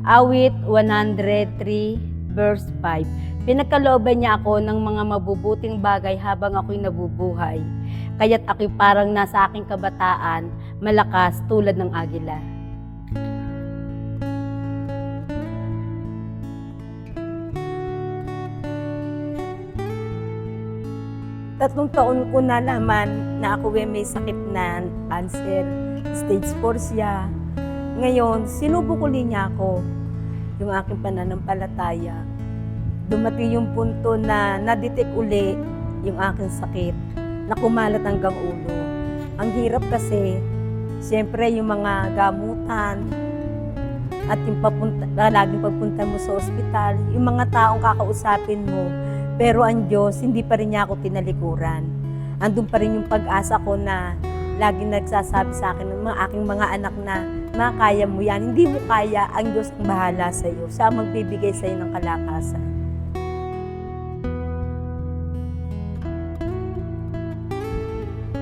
Awit 103 verse 5. Pinagkalooban niya ako ng mga mabubuting bagay habang ako'y nabubuhay. Kaya't ako'y parang nasa aking kabataan, malakas tulad ng agila. Tatlong taon ko nalaman na ako may sakit na cancer, stage 4 siya. Ngayon, sinubuko niya ako, yung aking pananampalataya. Dumating yung punto na na-detect uli yung aking sakit, na kumalat hanggang ulo. Ang hirap kasi, siyempre yung mga gamutan, at yung laging pagpunta mo sa ospital, yung mga taong kakausapin mo, pero ang Diyos, hindi pa rin niya ako tinalikuran. Andun pa rin yung pag-asa ko na laging nagsasabi sa akin ng aking mga anak na, kaya mo yan. Hindi mo kaya, ang Diyos ang bahala sa iyo. Siya ang magbibigay sa iyo ng kalakasan.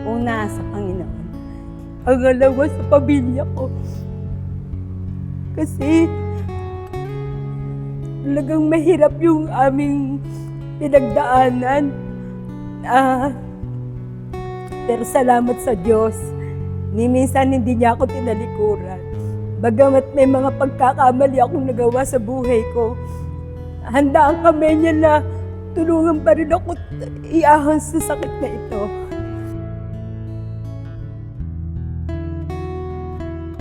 Una sa Panginoon. Pangalawa sa pamilya ko. Kasi talagang mahirap yung aming pinagdaanan. Pero salamat sa Diyos. Minsan hindi niya ako tinalikuran. Bagamat may mga pagkakamali akong nagawa sa buhay ko, handa ang kamay niya na tulungan pa rin ako iahas sa sakit na ito.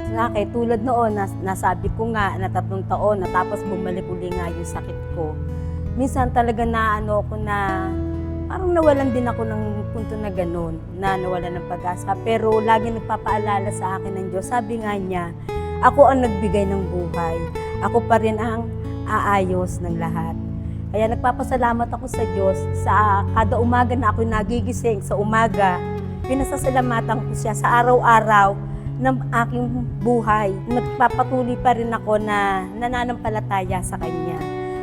Sa tulad noon, nasabi ko nga na 3 taon, natapos bumalik uli nga yung sakit ko. Minsan talaga ako na parang nawalan din ako ng punto na gano'n, na nawalan ng pag-asa. Pero lagi nagpapaalala sa akin ng Diyos. Sabi nga niya, ako ang nagbigay ng buhay. Ako pa rin ang aayos ng lahat. Kaya nagpapasalamat ako sa Diyos sa kada umaga na ako nagigising sa umaga. Pinasasalamatan ko siya sa araw-araw ng aking buhay. Nagpapatuloy pa rin ako na nananampalataya sa Kanya.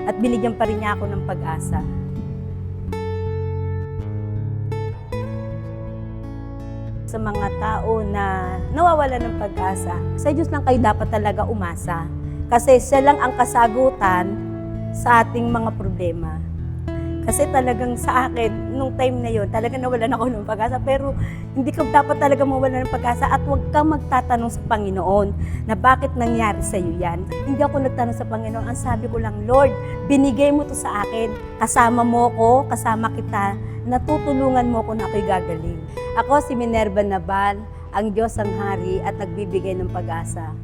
At binigyan pa rin niya ako ng pag-asa. Sa mga tao na nawawala ng pag-asa, sa Diyos lang kayo dapat talaga umasa. Kasi siya lang ang kasagutan sa ating mga problema. Kasi talagang sa akin, nung time na yun, talagang nawalan ako ng pag-asa. Pero hindi ka dapat talaga mawalan ng pag-asa at huwag kang magtatanong sa Panginoon na bakit nangyari sa iyo yan. Hindi ako nagtanong sa Panginoon. Ang sabi ko lang, Lord, binigay mo to sa akin. Kasama mo ko, kasama kita, natutulungan mo ko na ako'y gagaling. Ako si Minerva Nabal, ang Diyos ang Hari at nagbibigay ng pag-asa.